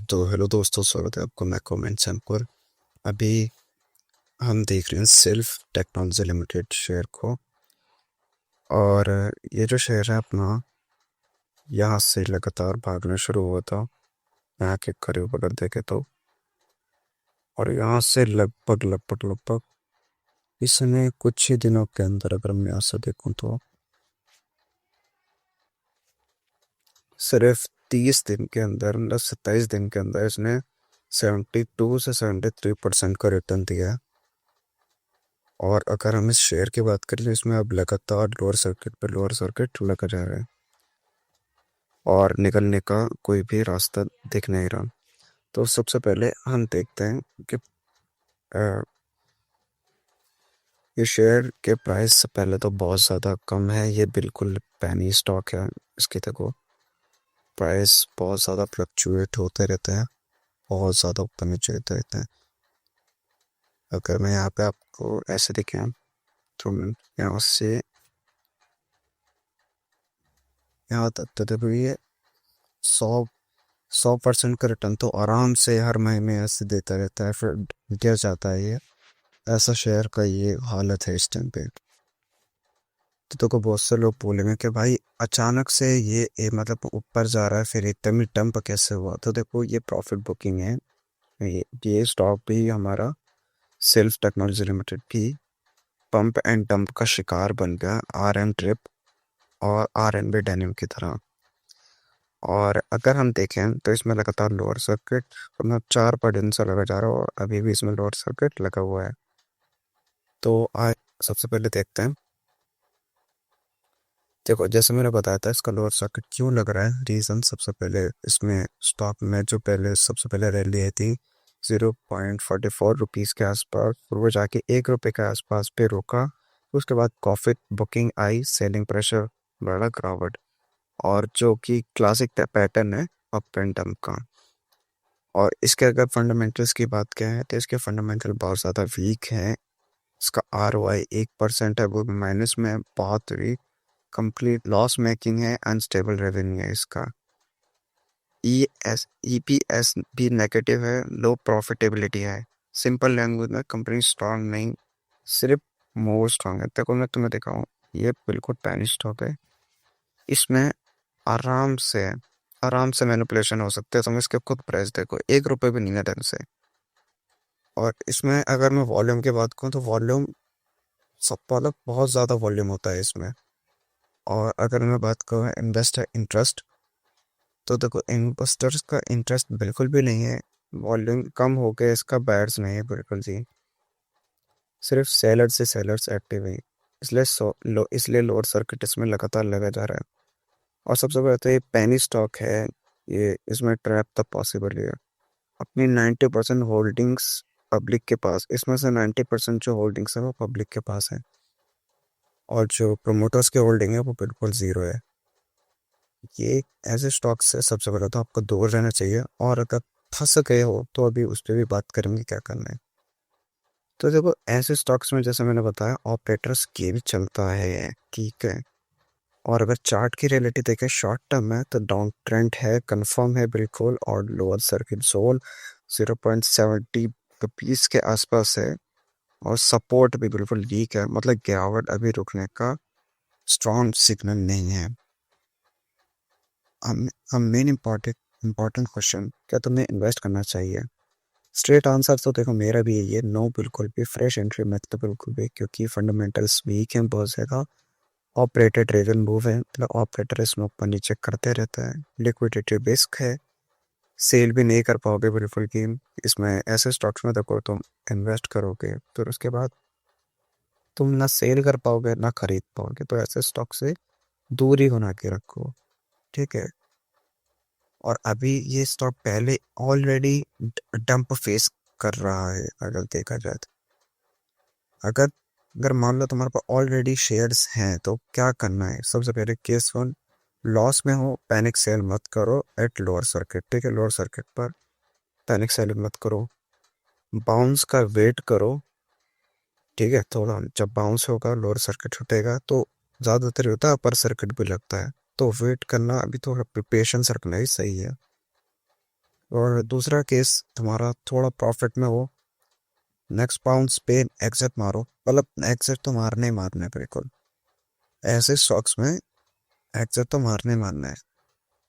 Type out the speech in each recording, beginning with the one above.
तो हेलो दोस्तों, स्वागत है आपको मैक कमेंट्स पर। अभी हम देख रहे हैं सिल्फ टेक्नोलॉजी लिमिटेड शेयर को। और ये जो शेयर है अपना, यहाँ से लगातार भागना शुरू हुआ था यहाँ के करीब अगर देखे तो। और यहाँ से लगभग लगभग लगभग इसने कुछ ही दिनों के अंदर, अगर मैं यहाँ से देखूँ तो सिर्फ 30 दिन के अंदर, मतलब 27 दिन के अंदर इसने 72 से 73% का रिटर्न दिया है। और अगर हम इस शेयर की बात करें तो इसमें अब लगातार लोअर सर्किट पे लोअर सर्किट लगा जा रहा है और निकलने का कोई भी रास्ता दिख नहीं रहा। तो सबसे पहले हम देखते हैं कि अ, ये शेयर के प्राइस से पहले तो बहुत ज़्यादा कम है। ये बिल्कुल पैनी स्टॉक है। इसकी देखो, प्राइस बहुत ज़्यादा फ्लक्चुएट होते रहते हैं, बहुत ज़्यादा ऊपर नीचे होते रहते हैं। अगर मैं यहाँ पे आपको ऐसे दिखाऊं तो यहाँ से यहाँ तक तो देखो, ये 100% का रिटर्न तो आराम से हर महीने ऐसे देता रहता है, फिर गिर जाता है ये। ऐसा शेयर का ये हालत है इस टाइम पे। तो बहुत से लोग बोलेंगे कि भाई अचानक से मतलब ऊपर जा रहा है, फिर एकदम ही डंप कैसे हुआ। तो देखो, ये प्रॉफिट बुकिंग है। ये स्टॉक भी हमारा सेल्फ टेक्नोलॉजी लिमिटेड भी पंप एंड डंप का शिकार बन गया, आर एन ट्रिप और आर एन बी डेनिम की तरह। और अगर हम देखें तो इसमें लगातार लोअर सर्किट अपना 4 दिन से लगा जा रहा है और अभी भी इसमें लोअर सर्किट लगा हुआ है। तो आज सबसे पहले देखते हैं। देखो, जैसे मैंने बताया था इसका लोअर सर्किट क्यों लग रहा है। रीज़न सबसे पहले, इसमें स्टॉक में जो पहले सबसे पहले रैली आई थी 0.44 रुपीज़ के आसपास, फिर वो जाके 1 रुपये के आसपास पे रुका। उसके बाद प्रॉफिट बुकिंग आई, सेलिंग प्रेशर बढ़ा, गिरावट। और जो कि क्लासिक पैटर्न है अप एंड डाउन का। और इसके अगर फंडामेंटल्स की बात करें तो इसके फंडामेंटल बहुत ज़्यादा वीक हैं। इसका आर ओ आई 1% है, वो भी माइनस में है, बहुत वीक। कंप्लीट लॉस मेकिंग है, अनस्टेबल रेवेन्यू है इसका। ई पी एस भी नेगेटिव है, लो प्रॉफिटेबिलिटी है। सिंपल लैंग्वेज में कंपनी स्ट्रांग नहीं, सिर्फ मोर स्ट्रांग है। देखो, मैं तुम्हें दिखाऊँ, ये बिल्कुल पैनी स्टॉक है। इसमें आराम से मैनिपुलेशन हो सकते हैं। तुम इसके खुद प्राइस देखो, 1 रुपये भी नहीं है ढंग से। और इसमें अगर मैं वॉल्यूम की बात करूँ तो वॉल्यूम सब मतलब बहुत ज़्यादा वॉल्यूम होता है इसमें। और अगर मैं बात करूँ इन्वेस्टर इंटरेस्ट, तो देखो इन्वेस्टर्स का इंटरेस्ट बिल्कुल भी नहीं है। वॉल्यूम कम हो गया, इसका बैड्स नहीं है बिल्कुल जी। सिर्फ सेलर्स एक्टिव है, इसलिए लोअर सर्किट इसमें लगातार लगा जा रहा है। और सबसे पहले तो ये पैनी स्टॉक है। ये इसमें ट्रैप तब पॉसिबल है। अपनी 90% होल्डिंग्स पब्लिक के पास, इसमें से 90% जो होल्डिंग्स है वो पब्लिक के पास है। और जो प्रोमोटर्स के होल्डिंग है वो बिल्कुल ज़ीरो है। ये ऐसे स्टॉक से सबसे पहले तो आपको दूर रहना चाहिए। और अगर फंस गए हो तो अभी उस पर भी बात करेंगे क्या करना है। तो देखो, ऐसे स्टॉक्स में जैसे मैंने बताया ऑपरेटर्स के भी चलता है, ठीक है। और अगर चार्ट की रियलिटी देखें शॉर्ट टर्म में, तो डाउन ट्रेंड है, कंफर्म है बिल्कुल। और लोअर सर्किट जोन 0.70 रुपीज़ के आसपास है। और सपोर्ट भी बिल्कुल वीक है, मतलब गिरावट अभी रुकने का स्ट्रॉन्ग सिग्नल नहीं है। हम मेन इम्पोर्टेंट क्वेश्चन, क्या तुम्हें इन्वेस्ट करना चाहिए? स्ट्रेट आंसर तो देखो मेरा भी यही है, नो बिल्कुल भी। फ्रेश एंट्री मत तो बिल्कुल भी, क्योंकि फंडामेंटल्स वीक हैं बहुत ज़्यादा। ऑपरेटर ड्रिवन मूव है, मतलब ऑपरेटर इसमें ऊपर नीचे करते रहता है। लिक्विडिटी रिस्क है, सेल भी नहीं कर पाओगे बिल्कुल भी। इसमें ऐसे स्टॉक्स में देखो, तुम इन्वेस्ट करोगे फिर उसके बाद तुम ना सेल कर पाओगे ना खरीद पाओगे। तो ऐसे स्टॉक से दूर ही होना के रखो, ठीक है। और अभी ये स्टॉक पहले ऑलरेडी डंप फेस कर रहा है अगर देखा जाए तो। अगर अगर मान लो तुम्हारे पास ऑलरेडी शेयर्स हैं तो क्या करना है। सबसे पहले केस वन, लॉस में हो पैनिक सेल मत करो एट लोअर सर्किट, ठीक है। लोअर सर्किट पर पैनिक सेल मत करो, बाउंस का वेट करो, ठीक है। थोड़ा जब बाउंस होगा, लोअर सर्किट छूटेगा तो ज़्यादातर होता है अपर सर्किट भी लगता है। तो वेट करना, अभी थोड़ा पेशेंस रखना ही सही है। और दूसरा केस तुम्हारा थोड़ा प्रॉफिट में हो, नेक्स्ट बाउंस पे एग्जिट मारो, मतलब एग्जिट तो मारने ही मारना है बिल्कुल, ऐसे स्टॉक्स में एग्जिट तो मारने ही मारना है।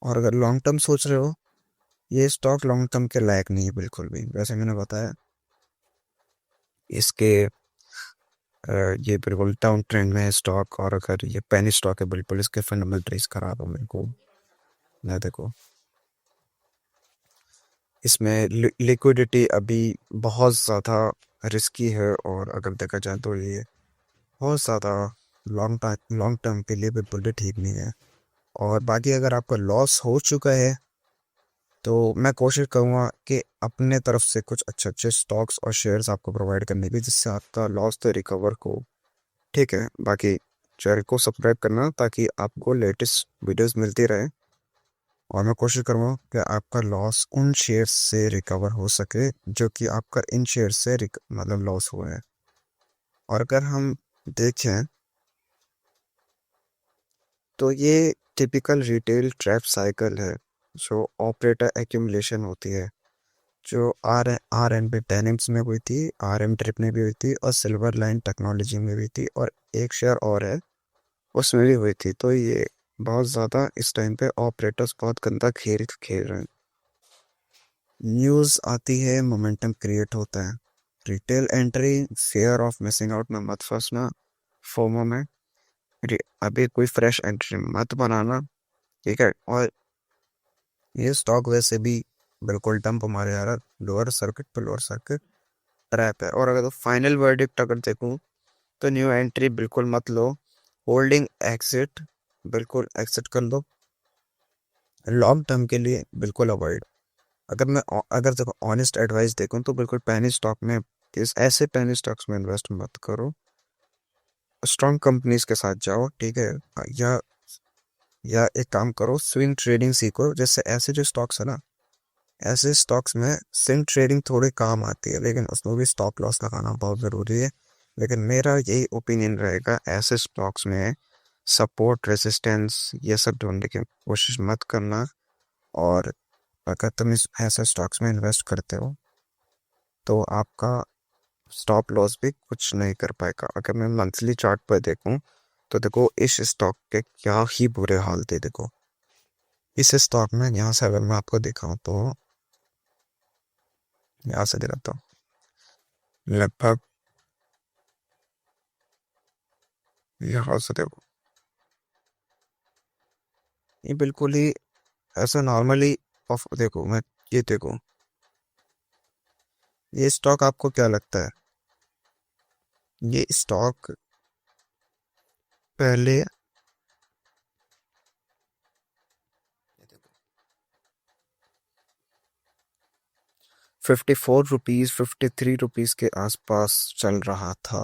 और अगर लॉन्ग टर्म सोच रहे हो, ये स्टॉक लॉन्ग टर्म के लायक नहीं है बिल्कुल भी, वैसे मैंने बताया इसके ये बिल्कुल डाउन ट्रेंड में है स्टॉक, और अगर ये पेनी स्टॉक है बिल्कुल इसके फंडामेंटल्स करा दो मेरे को। ना देखो, इसमें लिक्विडिटी अभी बहुत ज़्यादा रिस्की है, और अगर देखा जाए तो ये बहुत ज़्यादा लॉन्ग टर्म के लिए बिल्कुल भी ठीक नहीं है। और बाकी अगर आपका लॉस हो चुका है तो मैं कोशिश करूँगा कि अपने तरफ से कुछ अच्छे अच्छे स्टॉक्स और शेयर्स आपको प्रोवाइड करने की, जिससे आपका लॉस तो रिकवर हो। ठीक है, बाकी चैनल को सब्सक्राइब करना ताकि आपको लेटेस्ट वीडियोस मिलती रहे, और मैं कोशिश करूँगा कि आपका लॉस उन शेयर्स से रिकवर हो सके जो कि आपका इन शेयर्स से मतलब लॉस हुआ है। और अगर हम देखें तो ये टिपिकल रिटेल ट्रैप साइकिल है, जो ऑपरेटर एक्यूमुलेशन होती है, जो आर एन बी डेनिम्स में हुई थी, आर एम ट्रिप में भी हुई थी, और सिल्वर लाइन टेक्नोलॉजी में भी थी, और एक शेयर और है उसमें भी हुई थी। तो ये बहुत ज़्यादा इस टाइम पे ऑपरेटर्स बहुत गंदा खेल खेल रहे हैं। न्यूज़ आती है, मोमेंटम क्रिएट होता है। Retail entry, fair of missing out में मत फंसना, फोमो में। अभी कोई फ्रेश एंट्री मत बनाना, ठीक है। और ये स्टॉक वैसे भी बिल्कुल डंप मारे जा रहा, लोअर सर्किट पे लोअर सर्किट ट्रैप है। और अगर तो फाइनल वर्डिक्ट अगर देखूं तो न्यू एंट्री बिल्कुल मत लो, होल्डिंग एग्जिट बिल्कुल एग्जिट कर लो, लॉन्ग टर्म के लिए बिल्कुल अवॉइड। अगर देखो ऑनेस्ट एडवाइस देखूं तो बिल्कुल पैनी स्टॉक में, इस ऐसे पैनी स्टॉक्स में इन्वेस्ट मत करो, स्ट्रॉन्ग कंपनीज के साथ जाओ, ठीक है। या या एक काम करो, स्विंग ट्रेडिंग सीखो, जैसे ऐसे जो स्टॉक्स है ना, ऐसे स्टॉक्स में स्विंग ट्रेडिंग थोड़ी काम आती है, लेकिन उसमें भी स्टॉप लॉस लगाना बहुत ज़रूरी है। लेकिन मेरा यही ओपिनियन रहेगा, ऐसे स्टॉक्स में सपोर्ट रेजिस्टेंस ये सब ढूंढने की कोशिश मत करना। और अगर तुम इस ऐसे स्टॉक्स में इन्वेस्ट करते हो तो आपका स्टॉप लॉस भी कुछ नहीं कर पाएगा। अगर मैं मंथली चार्ट पर देखूं तो देखो इस स्टॉक के क्या ही बुरे हाल थे। देखो इस स्टॉक में, यहाँ से अगर मैं आपको दिखाऊं तो, यहाँ से दिखाता हूँ, लगभग यहाँ से देखो, ये बिल्कुल ही ऐसा नॉर्मली ऑफ, देखो मैं, ये देखो, ये स्टॉक आपको क्या लगता है, ये स्टॉक पहले 54 रुपीज 53 रुपीज के आसपास चल रहा था,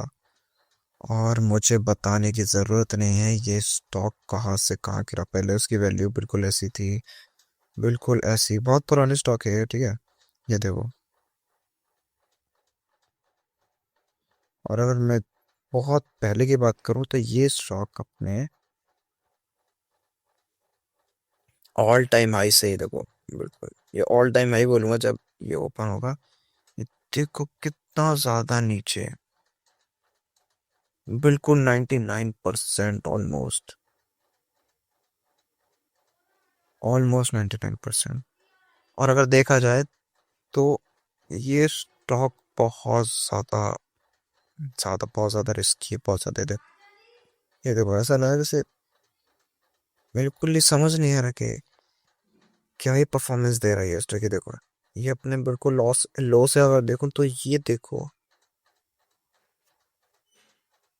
और मुझे बताने की ज़रूरत नहीं है ये स्टॉक कहाँ से कहाँ गिरा। पहले उसकी वैल्यू बिल्कुल ऐसी थी, बिल्कुल ऐसी, बहुत पुरानी स्टॉक है ये, ठीक है। ये देखो, और अगर मैं बहुत पहले की बात करूँ तो ये स्टॉक अपने ऑल टाइम हाई से ही, देखो बिल्कुल ये ऑल टाइम हाई बोलूँगा जब ये ओपन होगा, ये देखो कितना ज़्यादा नीचे है, बिल्कुल 99% ऑलमोस्ट, ऑलमोस्ट 99%। और अगर देखा जाए तो ये स्टॉक बहुत ज़्यादा ज़्यादा बहुत ज़्यादा रिस्की है, बहुत ज़्यादा। ये देखो ऐसा लगा जैसे बिल्कुल ही समझ नहीं आ रहा कि क्या ही परफॉर्मेंस दे रहा है ये स्टॉक। ये देखो, ये अपने बिल्कुल लॉस लो से अगर देखो तो ये देखो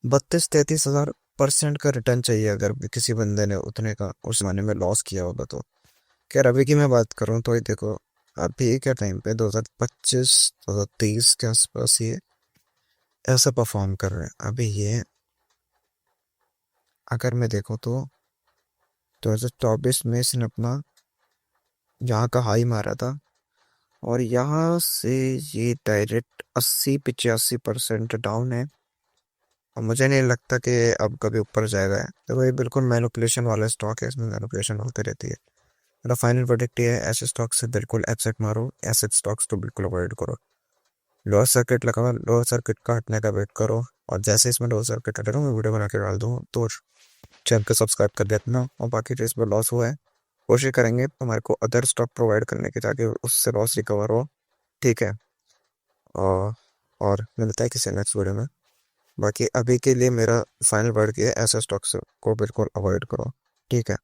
32-33 हज़ार % का रिटर्न चाहिए अगर किसी बंदे ने उतने का उस जमाने में लॉस किया होगा तो। खैर अभी की मैं बात करूँ तो ये देखो, अभी के टाइम पे 2025 2023 के आसपास ये ऐसा परफॉर्म कर रहे हैं। अभी ये अगर मैं देखूँ तो 2024 में इसने अपना यहाँ का हाई मारा था, और यहाँ से ये डायरेक्ट 80-85% डाउन है, और मुझे नहीं लगता कि अब कभी ऊपर जाएगा। तो ये बिल्कुल मैनिपुलेशन वाला स्टॉक है, इसमें मैनिपुलेशन होती रहती है। मेरा फाइनल प्रोडक्ट ये है, ऐसे स्टॉक से बिल्कुल एग्जिट मारो, ऐसे स्टॉक्स तो बिल्कुल अवॉइड करो। लोअर सर्किट लगा हुआ, लोअर सर्किट का हटने का वेट करो, और जैसे इसमें लोअर सर्किट हटेगा मैं वीडियो बना के डाल दूँ तो चैनल को सब्सक्राइब कर देना। और बाकी जो इसमें लॉस हुआ है कोशिश करेंगे तुम्हारे को अदर स्टॉक प्रोवाइड करने की, ताकि उससे लॉस रिकवर हो। ठीक है। और और मिलता है किसी नेक्स्ट वीडियो में। बाकी अभी के लिए मेरा फाइनल वर्ड ये है, ऐसे स्टॉक्स को बिल्कुल अवॉइड करो। ठीक है।